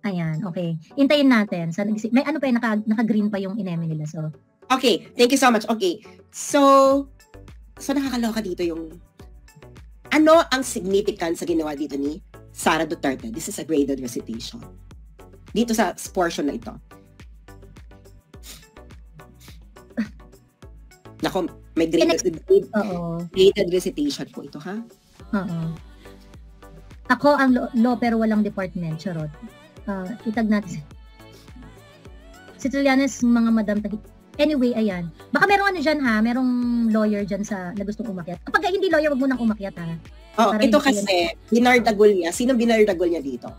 Ayan, okay. Hintayin natin. May ano pa naka-green pa yung ineme nila. So, okay, thank you so much. Okay. So nakakaloka dito yung ano ang significance sa ginawa dito ni Sara Duterte. This is a graded recitation. Dito sa portion na ito. Nako, may graded recitation po ito, ha? Oo. Ako ang law pero walang department, charot. Itag natin. Si Trillanes, mga madam tahi. Anyway, ayan. Baka merong ano dyan ha, merong lawyer dyan na gustong umakyat. Kapag hindi lawyer, wag mo nang umakyat ha. Ito kasi, binardagol niya. Sino binardagol niya dito?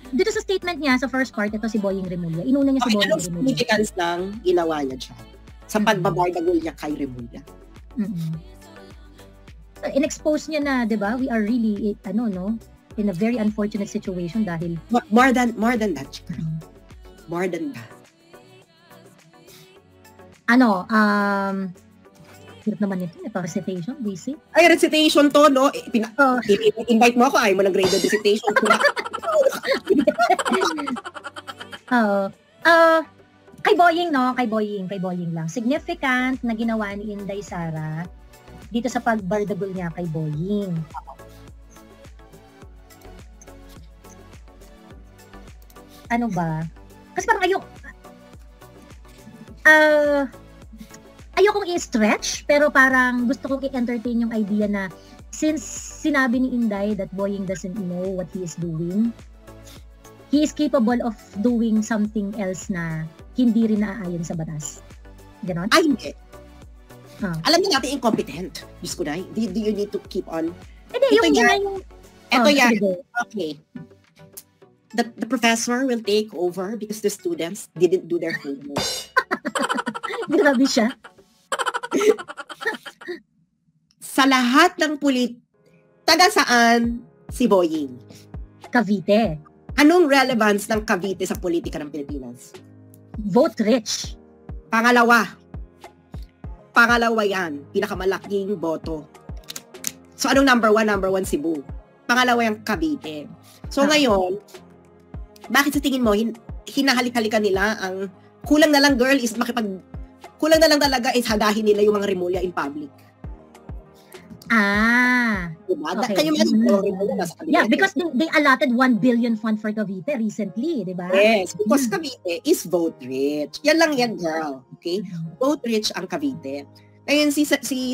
Dito sa statement niya, sa first part, ito si Boying Remulla. Inuna niya si Boying Remulla. Anong significance ng ginawa niya dyan? Sa pagbabardagol niya kay Remulla? In-expose niya na, di ba, we are really, in a very unfortunate situation dahil... More than that, more than that. Hirap naman ito, ito recitation, basic. Ay, recitation to, no? Invite mo ako, ay mo ng graded recitation. Kay Boying, no? Kay Boying lang. Significant na ginawa ni Inday Sara dito sa pagbardagol niya kay Boying. Ano ba? Kasi parang ayokong i-stretch, pero parang gusto kong i-entertain yung idea na since sinabi ni Inday that Boying doesn't know what he is doing, he is capable of doing something else na hindi rin naaayon sa batas. Ganon? Ay, hindi. Alam na natin incompetent. Diyos ko na, do you need to keep on? Hindi, yung... Ito yan. Okay. The professor will take over because the students didn't do their homework. Grabe siya. Sa lahat ng taga saan si Boying? Cavite. Anong relevance ng Cavite sa politika ng Pilipinas? Vote rich. Pangalawa yan. Pinakamalaking boto. So, anong number one? Cebu. Pangalawa yung Cavite. So, ngayon, bakit sa tingin mo, hinahalik-halikan nila ang kulang na lang talaga is hadahin nila yung mga Remulla in public. Diba? Okay. Because they allotted 1 billion fund for Cavite recently, di ba? Yes, because Cavite is vote rich. Yan lang yan, girl. Okay? Vote rich ang Cavite. Ngayon si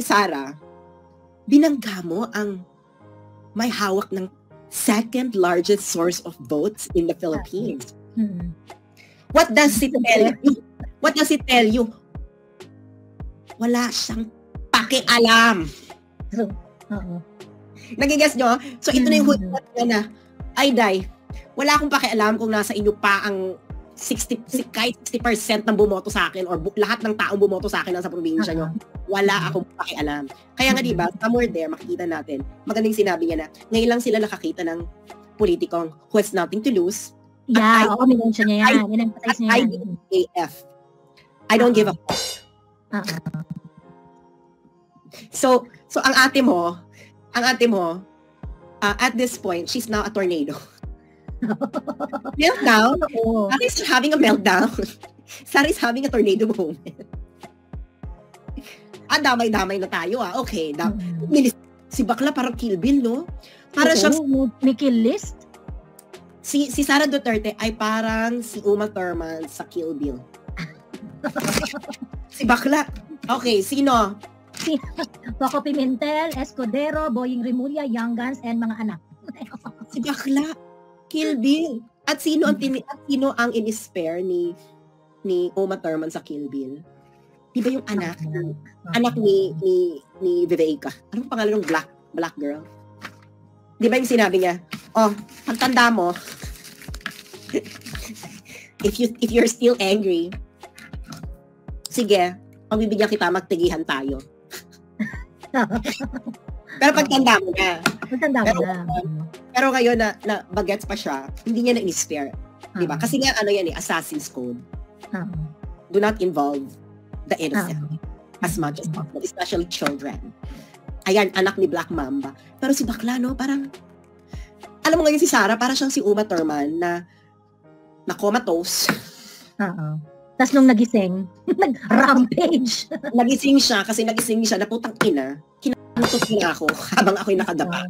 Sara, binangga mo ang may hawak ng second largest source of votes in the Philippines. What does it tell you? Wala siyang pakialam. Nagigets nyo? So, ito na yung hugot niya na, ay, Day, wala akong pakialam kung nasa inyo pa ang 60% ng bumoto sa akin or lahat ng taong bumoto sa akin nasa probinsya nyo. Wala akong pakialam. Kaya nga, diba, somewhere there, makikita natin, magandang sinabi niya na, ngayon lang sila nakakita ng politikong who has nothing to lose. Yeah, minensyon niya yan. In-emphasize niya yan. I don't give a fuck. So ang ate mo, at this point, she's now a tornado. Meltdown? Sarah's having a meltdown. Sarah's having a tornado moment. Damay-damay na tayo Okay, si bakla parang Kill Bill, no? Para siyang may kill list? Si Sara Duterte ay parang si Uma Thurman sa Kill Bill. Si bakla. Okay, sino? Coco Pimentel, Escudero, Boying Remulla, Young Guns, and mga anak. Si bakla. Kill Bill. At sino ang in-spare ni Uma Thurman sa Kill Bill? Di ba yung anak ni Viveka? Anong pangalan ng black girl? Di ba yung sinabi niya, pagtanda mo, if you're still angry, sige, pagbibigyan kita, magtigihan tayo. Pero pagtanda mo na. Pero ngayon na bagets pa siya, hindi niya na-inspire. Diba? Kasi nga, Assassin's Code. Do not involve the innocent as much as possible, especially children. Ayan, anak ni Black Mamba. Pero si bakla, no, parang, alam mo ngayon si Sara, parang siyang si Uma Thurman na na comatose. Oo. Tapos nung nagising, nag-rampage. Nagising siya na putang ina. Kinabutos niya ako habang ako'y nakadapa.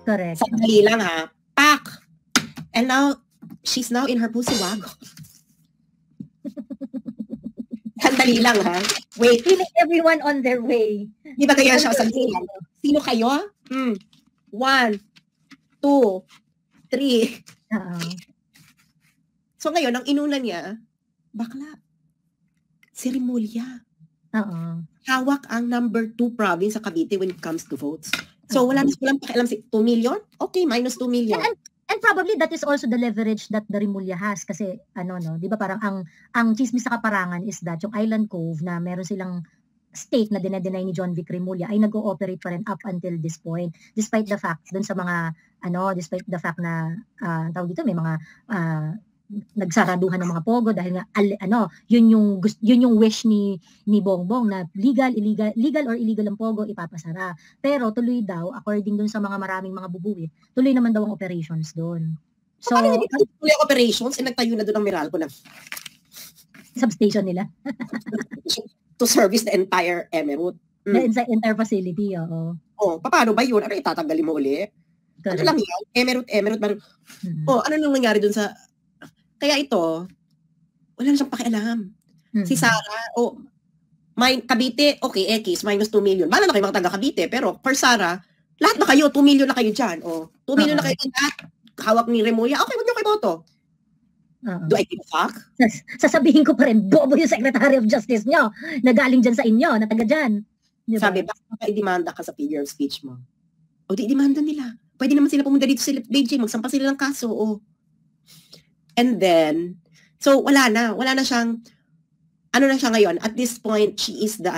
Correct. Sandali lang ha. Pak! And now, she's now in her pussy wagon. Sandali lang ha. Wait. Feeling everyone on their way. Di ba kaya siya sandali lang? Sino kayo? 1, 2, 3. So ngayon, ang inuna niya, bakla. Si Remulla. Hawak ang number 2 province sa Cavite when it comes to votes. So walang pakialam si 2 million? Okay, minus 2 million. And probably that is also the leverage that the Remulla has kasi di ba parang ang chismis sa kaparangan is that yung Island Cove na meron silang state na dinedeny ni John Vic Remulla ay nag-ooperate pa rin up until this point despite the fact dun sa mga despite the fact na tawag dito may mga nagsaraduhan ng mga pogo dahil nga yun yung wish ni Bongbong na legal or illegal ang pogo ipapasara. Pero tuloy daw according dun sa mga maraming mga bubuwit, tuloy naman daw ang operations doon. So paano hindi tuloy operations nagtayo na doon ang Meralco na substation nila to service the entire emirate. The entire facility, oo. Paano ba yun? Ano itatanggalin mo uli? Correct. Ano lang yan? Emirate. Ano nang nangyari doon sa kaya ito, wala na siyang pakialam. Si Sara, Cavite, okay, X, minus 2 million. Bala na kayo mga taga Cavite, pero for Sara, lahat na kayo, 2 million na kayo dyan. 2 million na kayo dyan, hawak ni Remulla, okay, wag niyo kayo boto. Do I give a fuck? Sasabihin ko pa rin, bobo yung Secretary of Justice nyo, na galing dyan sa inyo, na taga dyan. Diba? Sabi, baka i-demanda ka sa figure of speech mo. Di-demanda nila. Pwede naman sila pumunta dito sa Beijing, magsampa sila ng kaso, And then, so wala na siyang, ano na siya ngayon, at this point, she is the,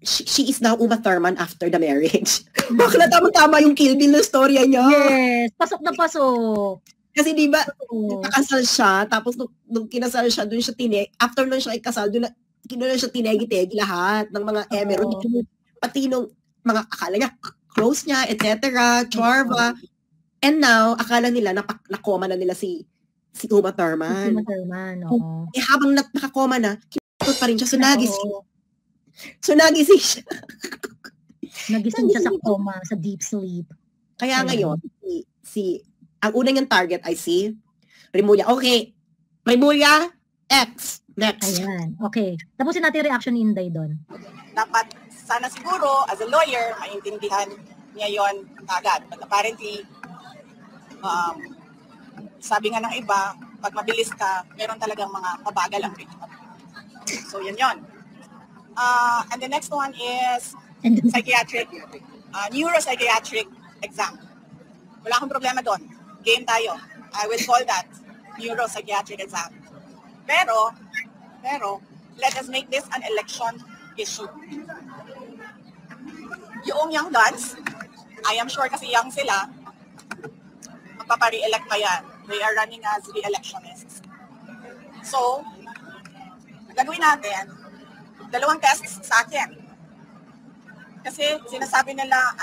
she is now Uma Thurman after the marriage. Bakla tama-tama yung Kill Bill na storya niya. Yes, pasok na pasok. Kasi di ba, nakasal siya, tapos nung kinasal siya, doon siya after nun siya ikasal, doon siya tinegi-tegi lahat ng mga emirate, pati nung mga akala niya, close niya, etc., Chorva. And now, akala nila, nakoma na nila si Uma Thurman. Oo. Habang nakakoma na, kinakot pa rin siya. So, nagising siya. Nagising siya sa coma, sa deep sleep. Kaya ngayon, ang una niyang target ay si Remulla. Okay, Remulla, X. Next. Ayan, okay. Tapusin natin yung reaction ni Inday doon. Dapat, sana siguro, as a lawyer, maintindihan niya yon agad. But apparently, sabi nga ng iba, pag mabilis ka, meron talagang mga pabagal ang ritmo. So, yan. And the next one is neuropsychiatric exam. Wala akong problema doon. Game tayo. I will call that neuropsychiatric exam. Pero, let us make this an election issue. Yung young guns, I am sure kasi young sila, magpapare-elect pa yan. They are running as re-electionists. So, gagawin natin, 2 tests sa akin. Kasi sinasabi nila,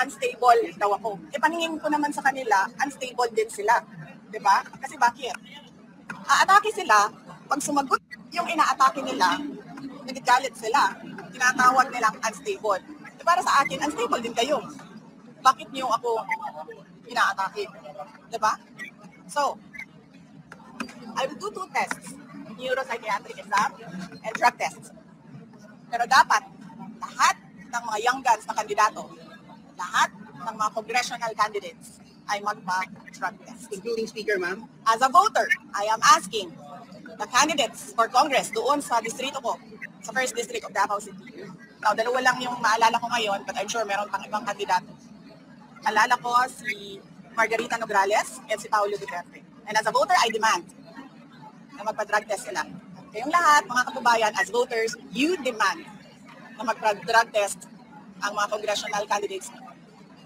unstable daw ako. Paningin ko naman sa kanila, unstable din sila. Diba? Kasi bakit? Aatake sila, pag sumagot yung inaatake nila, nagagalit sila, tinatawag nilang unstable. Para sa akin, unstable din kayo. Bakit niyo ako inaatake? Diba? So, I will do 2 tests. Neuropsychiatric exam and drug tests. Pero dapat, lahat ng mga young guns na kandidato, lahat ng mga congressional candidates ay magpa-drug test. Including speaker, ma'am? As a voter, I am asking the candidates for Congress doon sa distrito ko, sa 1st District of Davao City. Now, 2 lang yung maalala ko ngayon, but I'm sure meron pang ibang kandidato. Alala ko si Margarita Nograles and si Paulo Duterte. And as a voter, I demand na magpa-drug test sila. Kayong lahat, mga kababayan, as voters, you demand na magpa-drug test ang mga congressional candidates.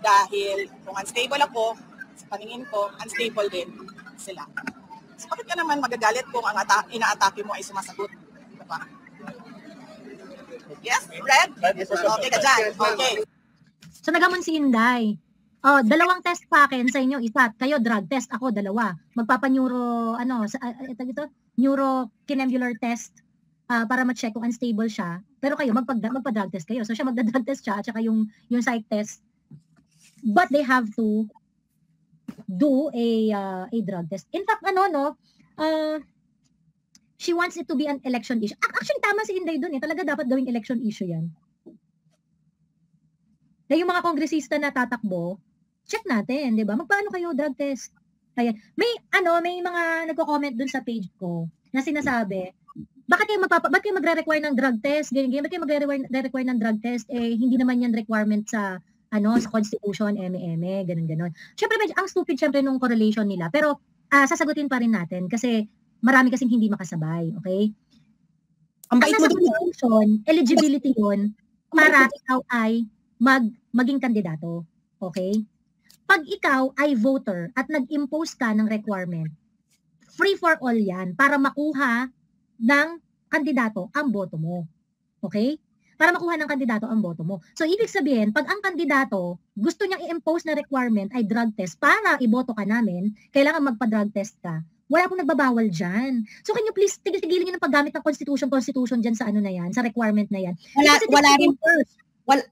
Dahil kung unstable ako, sa paningin ko, unstable din sila. So, bakit ka naman magagalit kung ang ina-atake mo ay sumasagot? Diba? Yes? Red? Okay ka dyan. Okay. So, nagamon si Inday. 2 test pa akin sa inyo, isa. Kayo drug test, ako 2. Magpapa-neuro, neurokinebular test para ma-check kung unstable siya. Pero kayo, magpa-drug test kayo. So siya magda-drug test siya at saka yung psych test. But they have to do a drug test. In fact, she wants it to be an election issue. Actually, tama si Inday dun eh. Talaga dapat gawing election issue yan. Na yung mga kongresista na tatakbo, check natin, di ba? Magpaano kayo drug test? Ayan. May mga nagko-comment dun sa page ko na sinasabi, bakit kayo magre-require ng drug test? Bakit kayo magre-require ng drug test? Hindi naman yan requirement sa Constitution, ganun. Syempre, ang stupid syempre nung correlation nila. Pero, sasagutin pa rin natin kasi marami kasing hindi makasabay, okay? Ang nasa Constitution, eligibility yun para ikaw ay maging kandidato. Okay? Pag ikaw ay voter at nag-impose ka ng requirement, free for all yan para makuha ng kandidato ang boto mo. Okay? Para makuha ng kandidato ang boto mo. So, ibig sabihin, pag ang kandidato gusto niyang i-impose na requirement ay drug test para iboto ka namin, kailangan magpa-drug test ka. Wala pong nagbabawal dyan. So, can you please tigil-tigilin niyo ng paggamit ng constitution dyan sa na yan, sa requirement na yan.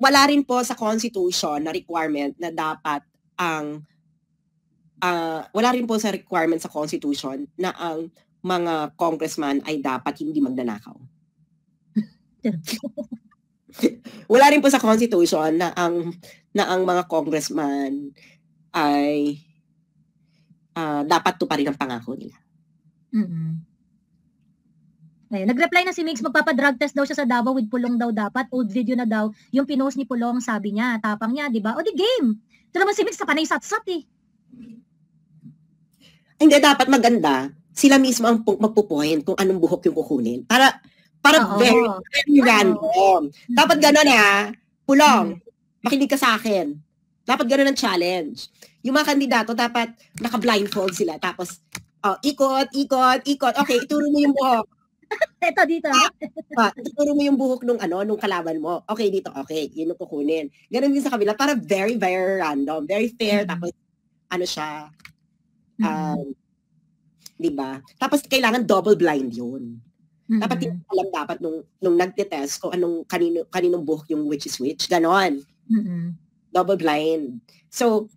Wala rin po sa Constitution na requirement na dapat wala rin po sa requirement sa Constitution na ang mga congressman ay dapat hindi magnanakaw. Wala rin po sa Constitution na ang mga congressman ay dapat tuparin ang pangako nila. Ayun, nag-reply na si Migs, magpapa-drug test daw siya sa Davao with Pulong daw dapat. Old video na daw. Yung pinost ni Pulong, sabi niya, tapang niya, di ba? O di game. Ito naman si Migs, sa panay sat-sat eh. Hindi, dapat maganda. Sila mismo ang magpupoint kung anong buhok yung kukunin. Para very random. Dapat gano'n Pulong, makinig ka sa akin. Dapat gano'n ang challenge. Yung mga kandidato, dapat naka-blindfold sila. Tapos, ikot. Okay, ituro mo yung buhok. Ito, dito. Ituro mo yung buhok nung kalaban mo. Okay, dito, okay. Yun yung kukunin. Ganun din sa kabila. Para very, very random. Very fair. Tapos, siya. Diba? Tapos, kailangan double blind yun. Dapat hindi alam dapat nung nagtitest kung kaninong buhok yung which is which. Ganon. Double blind. So,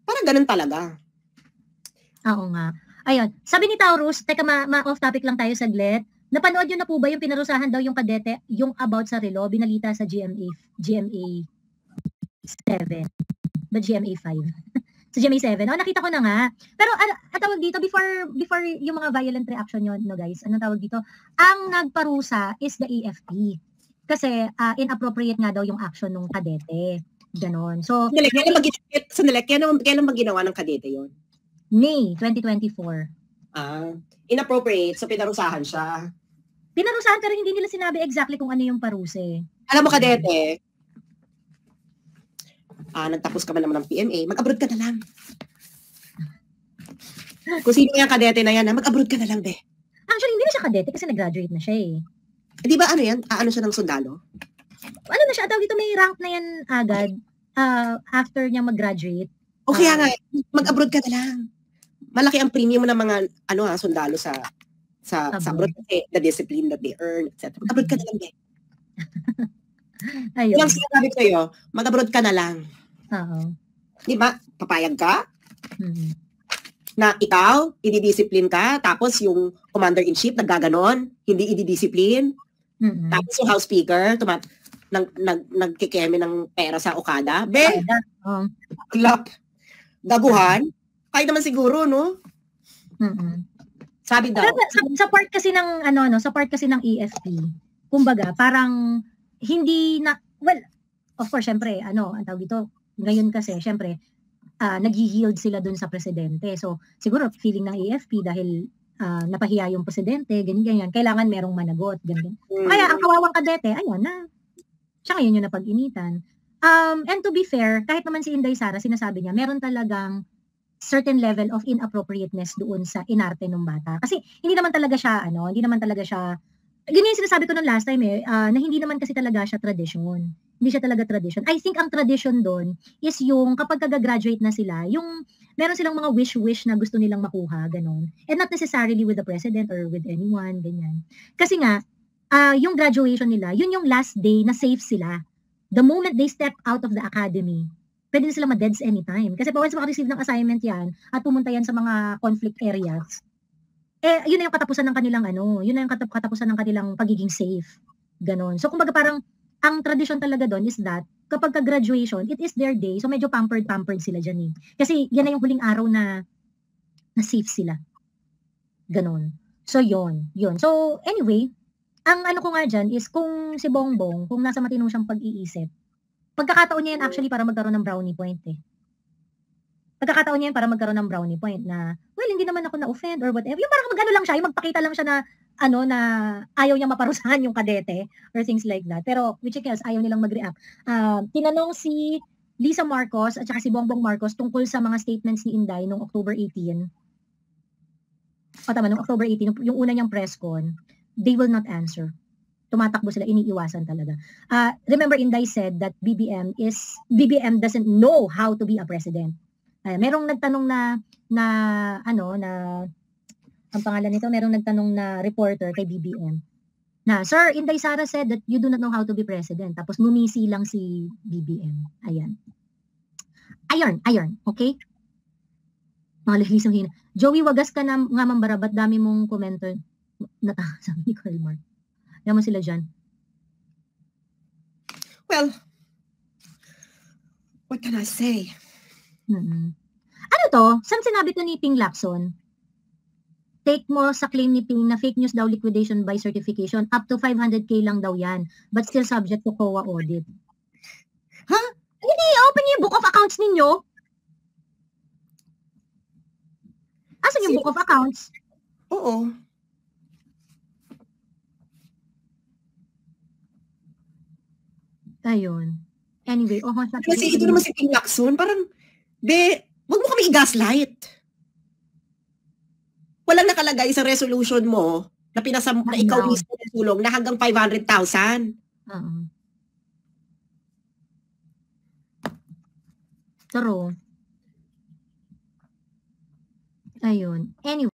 parang ganun talaga. Oo nga. Ayun. Sabi ni Taurus, teka ma-off topic lang tayo saglit. Napanood yun na po ba yung pinarusahan daw yung kadete, yung about sa relo, binalita sa GMA 7, ba GMA 5? Sa GMA 7. Nakita ko na nga. Pero tawag dito, before yung mga violent reaction yun, guys, anong tawag dito? Ang nagparusa is the AFP. Kasi inappropriate nga daw yung action ng kadete. Ganon. So, kailan ba ginawa ng kadete yun? May 2024. Inappropriate. So, pinarusahan siya. Pinarusahan pero hindi nila sinabi exactly kung ano yung paruse. Alam mo, kadete, nagtapos ka man naman ng PMA, mag-abroad ka na lang. Kung sino yung kadete na yan, mag-abroad ka na lang, be. Actually, hindi na siya kadete kasi nag-graduate na siya eh. Di ba yan? Siya ng sundalo? Ano na siya? Tawag dito, may rank na yan agad after niya mag-graduate. Okay nga, mag-abroad ka na lang. Malaki ang premium ng mga sundalo sa abroad kasi the discipline that they earn, etc. Mag-abroad ka na lang, be. Ayun. Yung sinasabi ko sa'yo, mag-abroad ka na lang. Oo. Di ba? Papayag ka? Na ikaw, ididiscipline ka, tapos yung commander-in-chief naggaganon, hindi ididiscipline. Tapos yung house speaker, nagkikeme ng pera sa Okada. Be, daguhan. Kahit naman siguro, no? Sabi daw. Sa part kasi ng, sa part kasi ng EFP, kumbaga, parang, hindi na, well, of course, syempre, ang tawag dito, ngayon kasi, syempre, nag-yield sila dun sa presidente. So, siguro, feeling ng EFP dahil napahiya yung presidente, ganyan, kailangan merong managot, ganyan. Kaya, ang kawawang kadete, ayun na, siya ngayon yung napag-initan. And to be fair, kahit naman si Inday Sara, sinasabi niya, meron talagang certain level of inappropriateness doon sa inarte ng bata. Kasi, hindi naman talaga siya, ganyan yung sinasabi ko nung last time na hindi naman kasi talaga siya tradisyon. Hindi siya talaga tradition. I think ang tradition doon is yung kapag gagraduate na sila, yung meron silang mga wish na gusto nilang makuha, ganun. And not necessarily with the president or with anyone, ganyan. Kasi nga, yung graduation nila, yun yung last day na safe sila. The moment they step out of the academy, pwede na sila ma-deads anytime. Kasi once maka-receive ng assignment yan, at pumunta yan sa mga conflict areas, yun na yung katapusan ng kanilang yun na yung katapusan ng kanilang pagiging safe. Ganon. So, kumbaga parang, ang tradition talaga doon is that, kapag ka-graduation, it is their day, so medyo pampered sila dyan eh. Kasi yan na yung huling araw na safe sila. Ganon. So, yun. So, anyway, ang ko nga dyan is kung si Bongbong, kung nasa matino siyang pag-iisip, pagkakataon niya yan actually para magkaroon ng brownie point eh. Pagkakataon niya yan para magkaroon ng brownie point na, well, hindi naman ako na-offend or whatever. Yung parang mag-ano lang siya, yung magpakita lang siya na, na ayaw niya maparusahan yung kadete or things like that. Pero, which is, ayaw nilang mag-react. Tinanong si Lisa Marcos at saka si Bongbong Marcos tungkol sa mga statements ni Inday noong October 18. Noong October 18, yung una niyang press con, they will not answer. Tumatakbo sila, iniiwasan talaga. Remember, Inday said that BBM doesn't know how to be a president. Merong nagtanong ang pangalan nito, merong nagtanong na reporter kay BBM na, Sir, Inday Sara said that you do not know how to be president. Tapos numisi lang si BBM. Ayan. Okay? Mga lilisang hina. Joey, wagas ka na nga mambara, ba't dami mong commenter? Sabi ni Carl Mark. Ayan mo sila dyan. Well, what can I say? Ano to? Saan sinabi to ni Ping Lacson? Take mo sa claim ni Ping na fake news daw liquidation by certification. Up to 500K lang daw yan. But still subject to COA audit. Huh? Hindi, open niyo yung book of accounts ninyo. Asan yung book of accounts? Oo. Ayun. Anyway, kasi ito naman si Ping Lacson, parang, wag mo kami i-gaslight. Walang nakalagay sa resolution mo na na ikaw mismo tulong na hanggang 500,000. True. Ayun. Anyway.